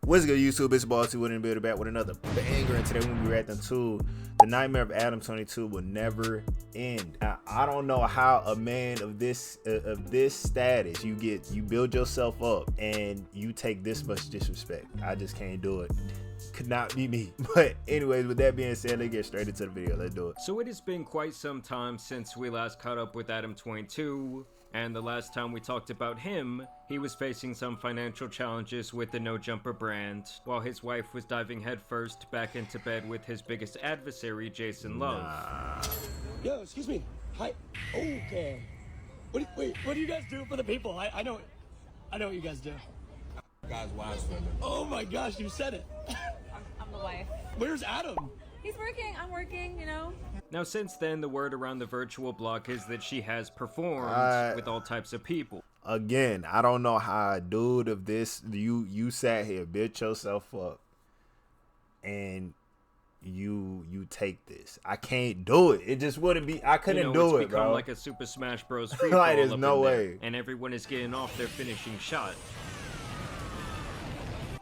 What's good, YouTube? It's Ball 2 and back with another banger, and today we're gonna be reacting to The Nightmare of Adam 22 Will Never End. Now, I don't know how a man of this status you build yourself up and you take this much disrespect. I just can't do it. Could not be me. But anyways, with that being said, let's get straight into the video. Let's do it. So it has been quite some time since we last caught up with Adam 22. And the last time we talked about him, he was facing some financial challenges with the No Jumper brand, while his wife was diving headfirst back into bed with his biggest adversary, Jason Luv. Yo, excuse me. Hi. Okay. What do you guys do for the people? I know what you guys do. Guy's wives for them. Oh my gosh, you said it. I'm the wife. Where's Adam? He's working, I'm working, you know. Now since then, the word around the virtual block is that she has performed with all types of people. Again, I don't know how a dude of this, you sat here, built yourself up, and you take this. I can't do it. It just wouldn't be. I couldn't do it, It's become bro. like a Super Smash Bros. Free Like, for there's all up no in there, way. and everyone is getting off their finishing shot.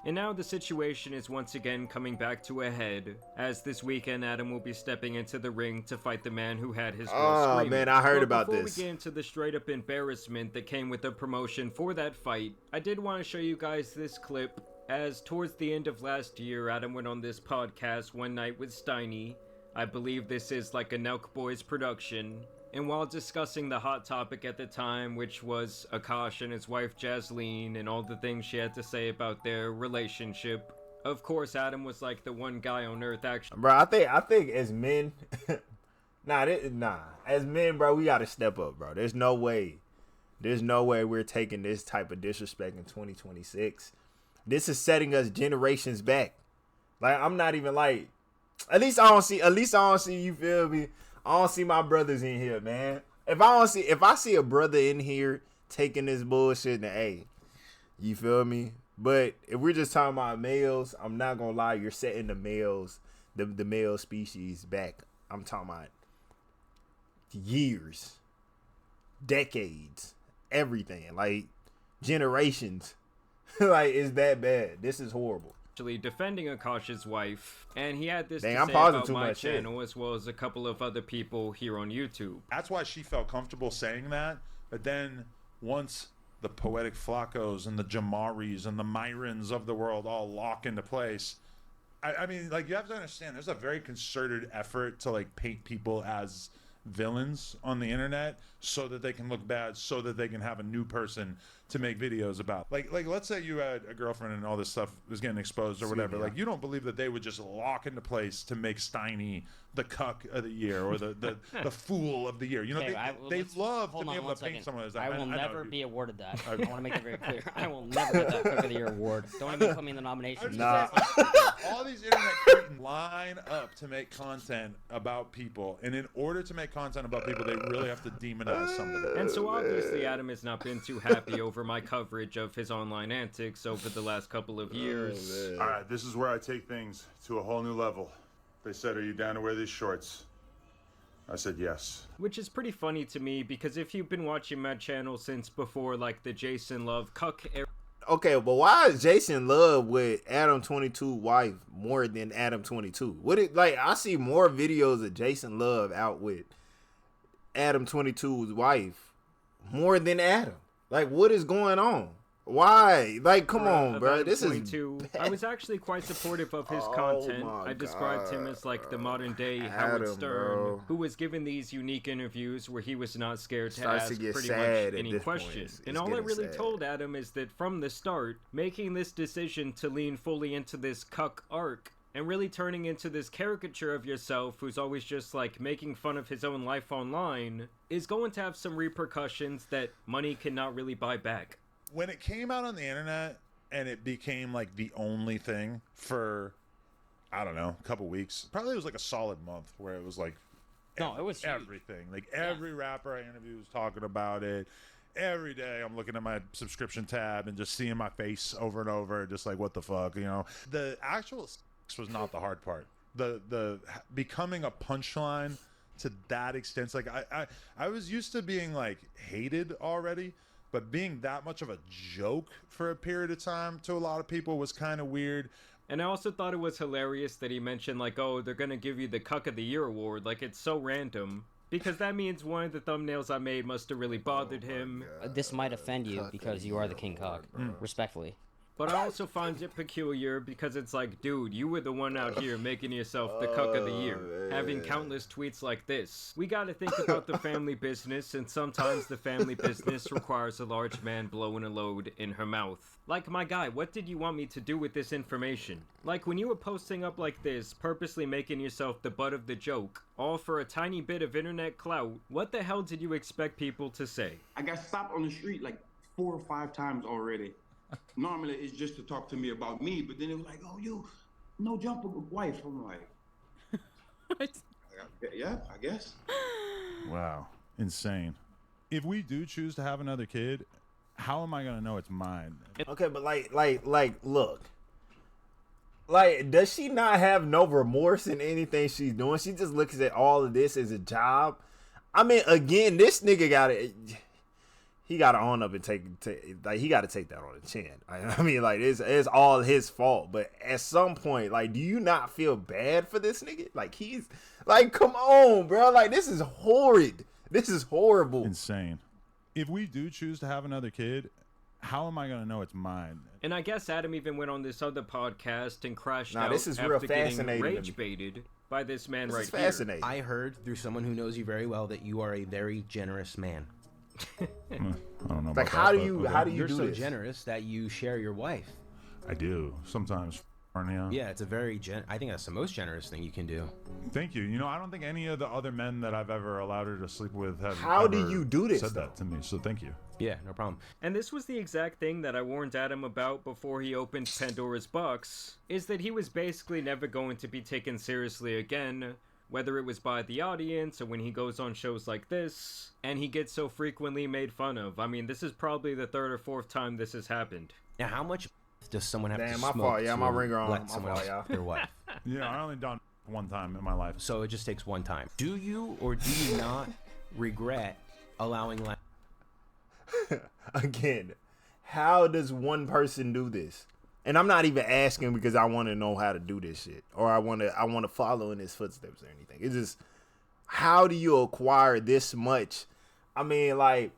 And now the situation is once again coming back to a head, as this weekend Adam will be stepping into the ring to fight the man who had his girl screaming. Man, I heard about before this. Before we get into the straight up embarrassment that came with the promotion for that fight, I did want to show you guys this clip, as towards the end of last year, Adam went on this podcast one night with Steiny. I believe this is like a Nelk Boys production. And while discussing the hot topic at the time, which was Akash and his wife Jasleen and all the things she had to say about their relationship, of course Adam was like the one guy on earth actually. Bro, I think as men, as men, bro, we gotta step up, bro. There's no way we're taking this type of disrespect in 2026. This is setting us generations back. Like, I'm not even like, at least I don't see, you feel me? I don't see my brothers in here, man. If I see a brother in here taking this bullshit, then hey, you feel me? But if we're just talking about males, I'm not gonna lie, you're setting the males, the male species back. I'm talking about years, decades, everything, like generations. Like, it's that bad. This is horrible. Defending Akash's wife, and he had this to I'm say pausing about too my much shit. channel as well as a couple of other people here on YouTube. That's why she felt comfortable saying that. But then once the Poetic Flacos and the Jamaris and the Myrons of the world all lock into place, I mean, like, you have to understand, there's a very concerted effort to like paint people as villains on the internet so that they can look bad, so that they can have a new person to make videos about. Like let's say you had a girlfriend and all this stuff was getting exposed or whatever. Like, you don't believe that they would just lock into place to make Steiny the cuck of the year or the fool of the year. You know, okay, they love to be able to paint someone as that. I will never be awarded that. I want to make it very clear. I will never get that Cook of the Year award. Don't even put me in the nominations. Nah. All these internet creators line up to make content about people, and in order to make content about people, they really have to demonize somebody. And so obviously Adam has not been too happy over my coverage of his online antics over the last couple of years. All right, this is where I take things to a whole new level. They said, "Are you down to wear these shorts?" I said yes. Which is pretty funny to me, because if you've been watching my channel since before, like, the Jason Luv Cuck era. Okay, but why is Jason Luv with Adam 22 wife more than Adam 22? I see more videos of Jason Luv out with Adam 22's wife more than Adam. Like, what is going on? Why? Like, come on, bro. This is bad. I was actually quite supportive of his content. I described him as like the modern day Howard Stern, who was given these unique interviews where he was not scared to ask pretty much any question. And all I really told Adam is that from the start, making this decision to lean fully into this cuck arc and really turning into this caricature of yourself who's always just like making fun of his own life online is going to have some repercussions that money cannot really buy back. When it came out on the internet and it became like the only thing for, I don't know, a couple weeks, probably it was like a solid month where it was like, no, it was everything. Like, every rapper I interviewed was talking about it. Every day I'm looking at my subscription tab and just seeing my face over and over, just like, what the fuck, you know? The actual sex was not the hard part. The becoming a punchline to that extent, like I was used to being like hated already. but being that much of a joke for a period of time to a lot of people was kind of weird. And I also thought it was hilarious that he mentioned, like, oh, they're gonna give you the Cuck of the Year award. Like, it's so random. Because that means one of the thumbnails I made must have really bothered him. This might offend you because you are the King Cuck. Respectfully. But I also find it peculiar because it's like, dude, you were the one out here making yourself the Cuck of the Year, having countless tweets like this. We gotta think about the family business, and sometimes the family business requires a large man blowing a load in her mouth. Like, my guy, what did you want me to do with this information? Like, when you were posting up like this, purposely making yourself the butt of the joke, all for a tiny bit of internet clout, what the hell did you expect people to say? I got stopped on the street like 4 or 5 times already. Normally, it's just to talk to me about me, but then it was like, oh, you, no jumper wife. I'm like, what? Yeah, I guess. Wow. Insane. If we do choose to have another kid, how am I going to know it's mine? Okay, but look. Like, does she not have no remorse in anything she's doing? She just looks at all of this as a job. I mean, again, this nigga got it. He got to own up and take like, he got to take that on the chin. I mean, like, it's all his fault. But at some point, like, do you not feel bad for this nigga? Like, he's like, come on, bro. Like, this is horrid. This is horrible. Insane. If we do choose to have another kid, how am I going to know it's mine? And I guess Adam even went on this other podcast and crashed out this is after real getting fascinating. rage baited by this man This is right fascinating. I heard through someone who knows you very well that you are a very generous man. I don't know. Like, about how that, do you but, how do you You're do so this? generous that you share your wife. I do sometimes. Yeah. Yeah, it's a very I think that's the most generous thing you can do. Thank you. You know, I don't think any of the other men that I've ever allowed her to sleep with have How ever do you do this, said though? that to me. So thank you. Yeah, no problem. And this was the exact thing that I warned Adam about before he opened Pandora's box, is that he was basically never going to be taken seriously again, whether it was by the audience or when he goes on shows like this, and he gets so frequently made fun of. I mean, this is probably the 3rd or 4th time this has happened. Now, how much does someone have to Damn, smoke my fault. Yeah, to my ringer on. let My someone fault, else yeah. their wife? Yeah, I only done one time in my life. So it just takes one time. Do you or do you not regret allowing Again, how does one person do this? And I'm not even asking because I want to know how to do this shit, or I want to follow in his footsteps or anything. It's just, how do you acquire this much? I mean, like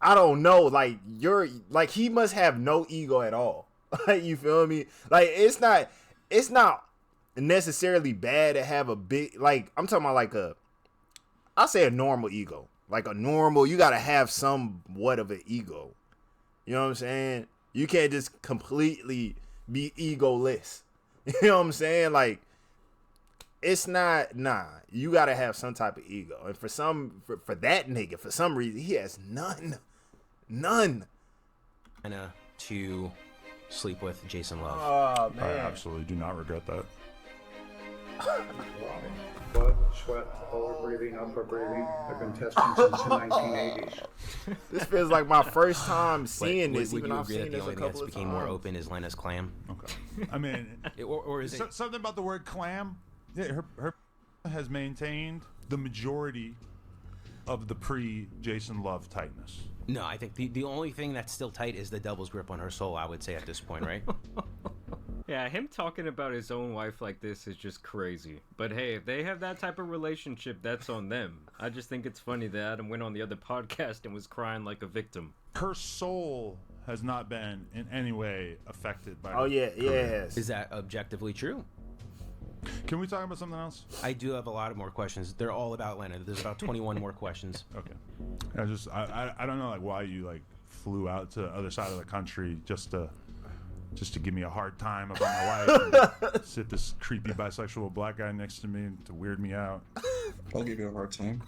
I don't know. Like, he must have no ego at all. Like, you feel me? Like, it's not necessarily bad to have a big, like, I'm talking about I'll say a normal ego. Like a normal, you gotta have somewhat of an ego. You know what I'm saying? You can't just completely be egoless. You know what I'm saying? Like, it's not, you gotta have some type of ego. And for that nigga, for some reason, he has none. to sleep with Jason Luv? Oh, man. I absolutely do not regret that. Blood, sweat, forward breathing, upper breathing. I've been testing since the 1980s. This feels like my first time seeing this. Would Even you I've agree that seen the this only a thing that's couple of became more times. open is Lena's clam? Okay. I mean, or is it something about the word clam? Yeah, her has maintained the majority of the pre-Jason Luv tightness. No, I think the only thing that's still tight is the devil's grip on her soul, I would say at this point, right? Yeah, him talking about his own wife like this is just crazy. But hey, if they have that type of relationship, that's on them. I just think it's funny that Adam went on the other podcast and was crying like a victim. Her soul has not been in any way affected by yes. Is that objectively true? Can we talk about something else? I do have a lot of more questions. They're all about Lena. There's about 21 more questions. Okay. I don't know, like, why you flew out to the other side of the country just to give me a hard time about my wife and sit this creepy bisexual black guy next to me to weird me out. I'll give you a hard time.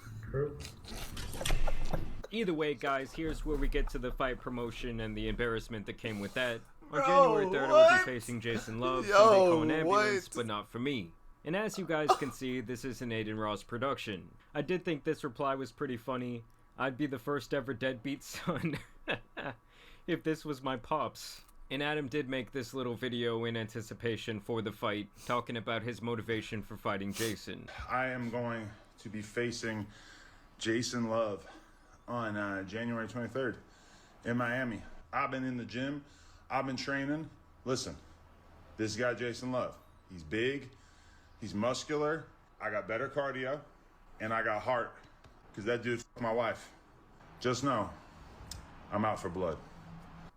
Either way, guys, here's where we get to the fight promotion and the embarrassment that came with that. On January 3rd, I will be facing Jason Luv. Someday call an ambulance, but not for me. And as you guys can see, this is an Aiden Ross production. I did think this reply was pretty funny. I'd be the first ever deadbeat son if this was my pops. And Adam did make this little video in anticipation for the fight, talking about his motivation for fighting Jason. I am going to be facing Jason Luv on January 23rd in Miami. I've been in the gym. I've been training. Listen, this guy, Jason Luv, he's big. He's muscular. I got better cardio. And I got heart. Because that dude f***ed my wife. Just know, I'm out for blood.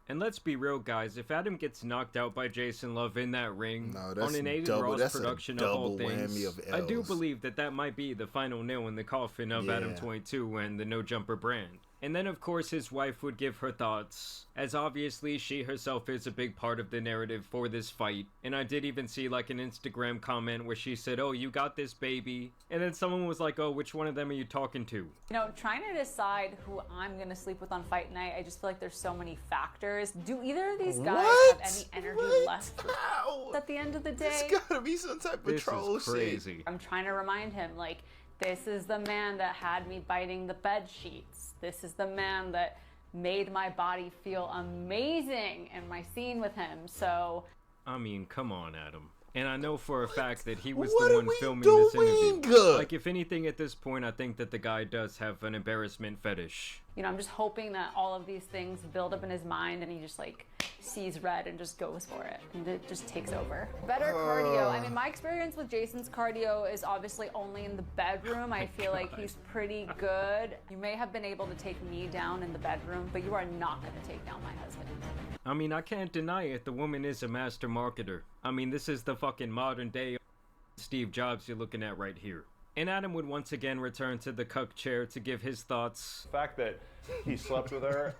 And let's be real, guys. If Adam gets knocked out by Jason Luv in that ring on an Aiden Ross production of all things, I do believe that might be the final nail in the coffin of Adam 22 and the No Jumper brand. And then, of course, his wife would give her thoughts, as obviously she herself is a big part of the narrative for this fight. And I did even see, like, an Instagram comment where she said, "Oh, you got this, baby." And then someone was like, "Oh, which one of them are you talking to?" You know, trying to decide who I'm going to sleep with on fight night, I just feel like there's so many factors. Do either of these guys have any energy left at the end of the day? It's gotta be some type of troll crazy shit. I'm trying to remind him, like, this is the man that had me biting the bed sheets. This is the man that made my body feel amazing in my scene with him. So, I mean, come on, Adam. And I know for a fact that he was the one filming this interview. Like, if anything at this point, I think that the guy does have an embarrassment fetish. You know, I'm just hoping that all of these things build up in his mind and he just, like, sees red and just goes for it. And it just takes over. Better cardio. I mean, my experience with Jason's cardio is obviously only in the bedroom. I feel like he's pretty good. You may have been able to take me down in the bedroom, but you are not going to take down my husband. I mean, I can't deny it. The woman is a master marketer. I mean, this is the fucking modern day Steve Jobs you're looking at right here. And Adam would once again return to the Cuck chair to give his thoughts. The fact that he slept with her,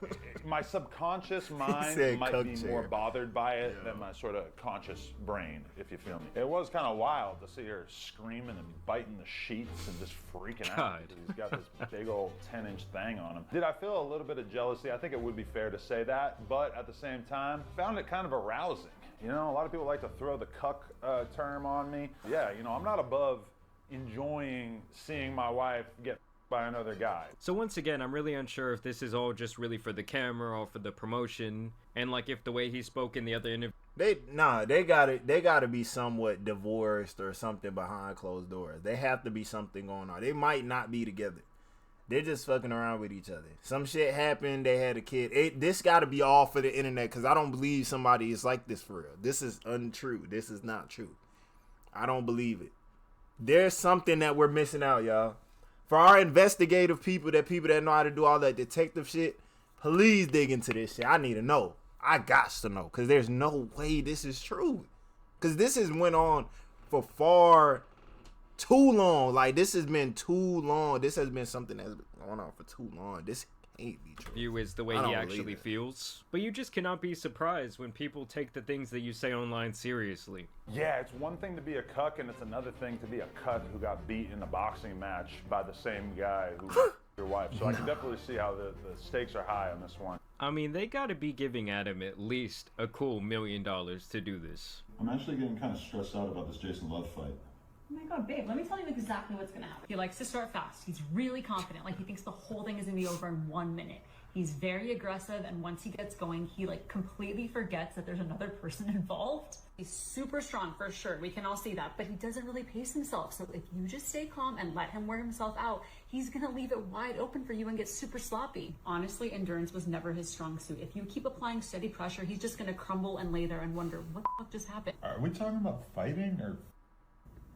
my subconscious mind might be more bothered by it than my sort of conscious brain, if you feel me. It was kind of wild to see her screaming and biting the sheets and just freaking out. He's got this big old 10-inch thing on him. Did I feel a little bit of jealousy? I think it would be fair to say that, but at the same time, found it kind of arousing. You know, a lot of people like to throw the cuck term on me. Yeah, you know, I'm not above enjoying seeing my wife get by another guy. So once again, I'm really unsure if this is all just really for the camera or for the promotion, and like if the way he spoke in the other interview. They gotta be somewhat divorced or something behind closed doors. They have to be something going on. They might not be together. They're just fucking around with each other. Some shit happened. They had a kid. This got to be all for the internet because I don't believe somebody is like this for real. This is untrue. This is not true. I don't believe it. There's something that we're missing out, y'all. For our investigative people that know how to do all that detective shit, please dig into this shit. I need to know. I got to know because there's no way this is true. Because this has went on for far too long. Like, this has been too long. This has been something that's been going on for too long. This can't be true. View is the way he actually feels. But you just cannot be surprised when people take the things that you say online seriously. Yeah, it's one thing to be a cuck, and it's another thing to be a cuck who got beat in a boxing match by the same guy who your wife. So I can definitely see how the stakes are high on this one. I mean, they gotta be giving Adam at least a cool $1 million to do this. I'm actually getting kind of stressed out about this Jason Luv fight. Oh my god, babe, let me tell you exactly what's gonna happen. He likes to start fast. He's really confident. Like, he thinks the whole thing is gonna be over in 1 minute. He's very aggressive, and once he gets going, he like completely forgets that there's another person involved. He's super strong for sure. We can all see that, but he doesn't really pace himself. So if you just stay calm and let him wear himself out, he's gonna leave it wide open for you and get super sloppy. Honestly, endurance was never his strong suit. If you keep applying steady pressure, he's just gonna crumble and lay there and wonder what the fuck just happened. Are we talking about fighting or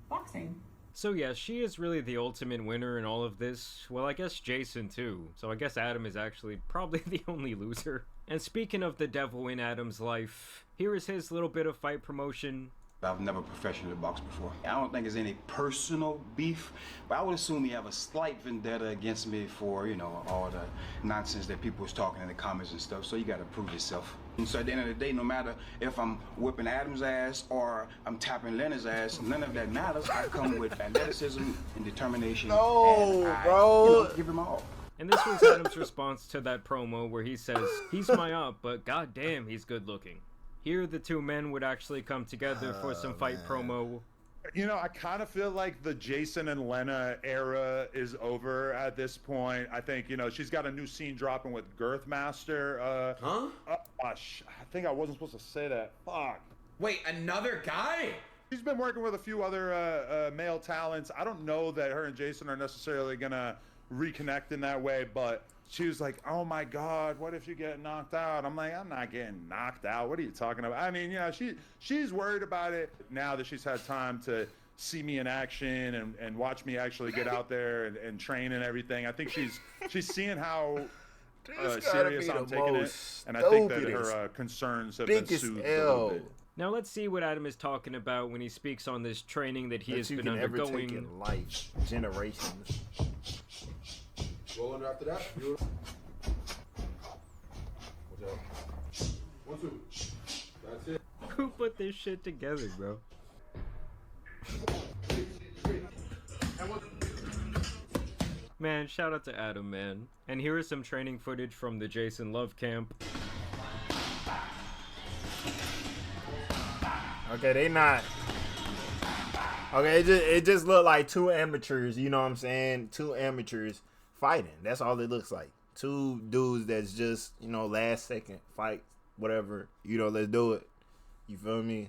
boxing? So yeah, she is really the ultimate winner in all of this. Well, I guess Jason too. So I guess Adam is actually probably the only loser. And speaking of the devil in Adam's life, here is his little bit of fight promotion. I've never professionally boxed before. I don't think there's any personal beef, but I would assume you have a slight vendetta against me for, you know, all the nonsense that people was talking in the comments and stuff, so you gotta prove yourself. And so at the end of the day, no matter if I'm whipping Adam's ass or I'm tapping Lena's ass, none of that matters. I come with athleticism and determination. No, and bro. You know, give him all. And this was Adam's response to that promo where he says, he's my op, but goddamn, he's good looking. Here, the two men would actually come together for some fight promo. You know, I kind of feel like the Jason and Lena era is over at this point. I think, you know, she's got a new scene dropping with Girthmaster. I think I wasn't supposed to say that. Fuck. Wait, another guy? She's been working with a few other male talents. I don't know that her and Jason are necessarily going to reconnect in that way, but she was like, oh my God, what if you get knocked out? I'm like, I'm not getting knocked out. What are you talking about? I mean, you know, she's worried about it now that she's had time to see me in action and watch me actually get out there and train and everything. I think she's seeing how serious I'm taking it. And I think that her concerns have been soothed a little bit. Now let's see what Adam is talking about when he speaks on this training that he has been undergoing. Ever take in life, generations. Roll under after that. Watch out. 1, 2. That's it. Who put this shit together, bro? Man, shout out to Adam, man. And here is some training footage from the Jason Luv camp. Okay, they not. Okay, it just looked like two amateurs, you know what I'm saying? Two amateurs fighting. That's all it looks like. Two dudes that's just, you know, last second fight, whatever. You know, let's do it. You feel me?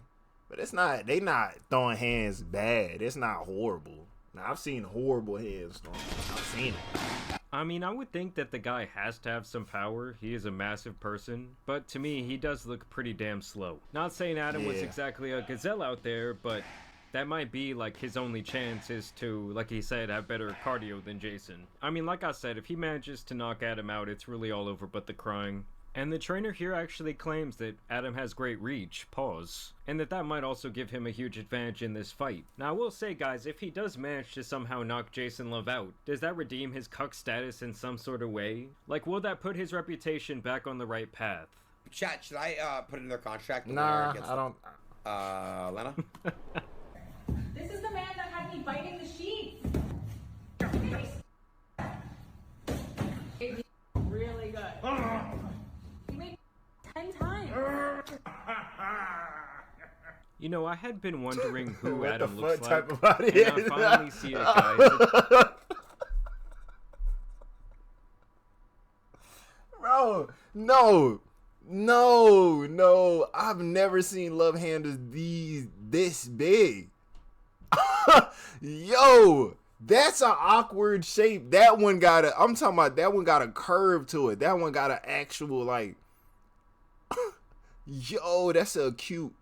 But it's not, they not throwing hands bad. It's not horrible. Now, I've seen horrible hands thrown. I've seen it. I mean, I would think that the guy has to have some power. He is a massive person. But to me, he does look pretty damn slow. Not saying Adam was exactly a gazelle out there, but that might be like his only chance is to, like he said, have better cardio than Jason. I mean, like I said, if he manages to knock Adam out, it's really all over but the crying. And the trainer here actually claims that Adam has great reach, and that might also give him a huge advantage in this fight. Now, I will say, guys, if he does manage to somehow knock Jason Luv out, does that redeem his Cuck status in some sort of way? Like, will that put his reputation back on the right path? Chat, should I put in their contract? Nah, I don't. Lena? This is the man that had me biting the sheets. It's really good. You made 10 times. You know, I had been wondering who Adam looks like, and I finally see it, guys. Bro, no, I've never seen love handles this big. Yo, that's an awkward shape. That one got I'm talking about that one got a curve to it. That one got an actual like yo, that's a cute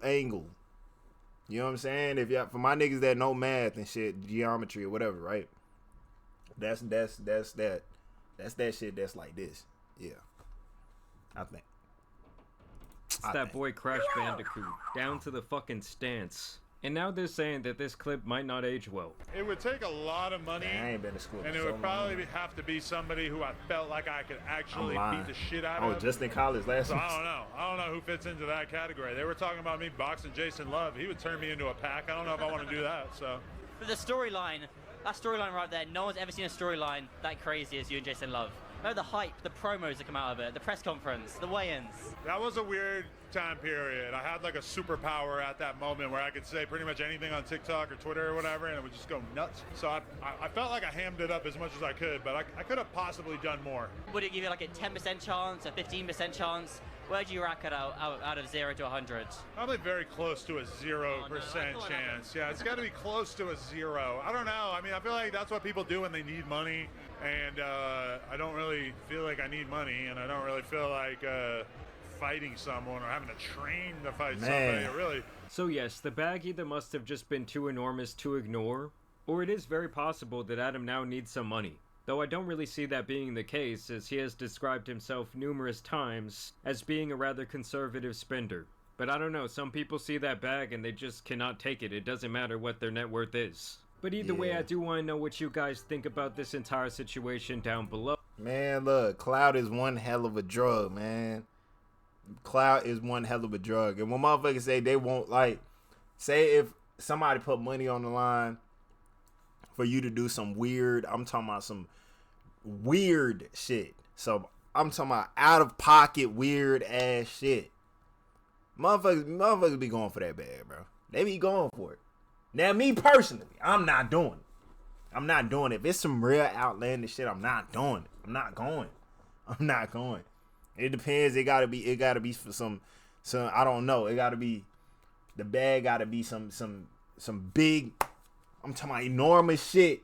angle. You know what I'm saying? If y'all, for my niggas that know math and shit, geometry or whatever, right? That's that shit that's like this. Yeah. I think. It's that boy Crash Bandicoot, down to the fucking stance. And now they're saying that this clip might not age well. It would take a lot of money, I ain't been to school and it would probably have to be somebody who I felt like I could actually beat the shit out of. Oh, just in college last week. I don't know who fits into that category. They were talking about me boxing Jason Luv. He would turn me into a pack. I don't know if I want to do that. So. But the storyline, that storyline right there, no one's ever seen a storyline that crazy as you and Jason Luv. Remember the hype, the promos that come out of it, the press conference, the weigh-ins. That was a weird time period. I had like a superpower at that moment where I could say pretty much anything on TikTok or Twitter or whatever, and it would just go nuts. So I felt like I hammed it up as much as I could, but I could have possibly done more. Would it give you like a 10% chance, a 15% chance? Where do you rack it out of 0 to 100? Probably very close to a 0% chance. Yeah, it's got to be close to a 0. I don't know. I mean, I feel like that's what people do when they need money, and I don't really feel like I need money, and I don't really feel like fighting someone or having to train to fight somebody. Really. So yes, the bag either must have just been too enormous to ignore, or it is very possible that Adam now needs some money. Though I don't really see that being the case, as he has described himself numerous times as being a rather conservative spender. But I don't know, some people see that bag and they just cannot take it. It doesn't matter what their net worth is. But either way, I do want to know what you guys think about this entire situation down below. Man, look, clout is one hell of a drug, man. Clout is one hell of a drug. And when motherfuckers say they won't, like, say if somebody put money on the line for you to do some weird, I'm talking about some weird shit. So I'm talking about out of pocket weird ass shit. Motherfuckers be going for that bag, bro. They be going for it. Now me personally, I'm not doing it. If it's some real outlandish shit, I'm not doing it. I'm not going. It depends. It gotta be for some I don't know. It gotta be, the bag gotta be some big, I'm talking about enormous shit.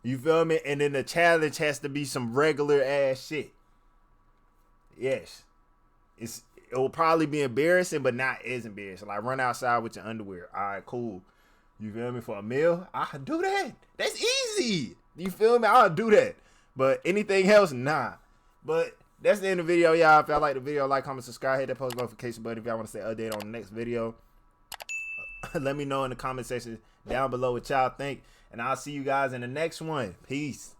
You feel me? And then the challenge has to be some regular ass shit. Yes. It will probably be embarrassing, but not as embarrassing. Like run outside with your underwear. All right, cool. You feel me? For a meal, I'll do that. That's easy. You feel me? I'll do that. But anything else, nah. But that's the end of the video, y'all. If y'all like the video, like, comment, subscribe, hit that post notification button if y'all want to stay updated on the next video. Let me know in the comment section down below what y'all think. And I'll see you guys in the next one. Peace.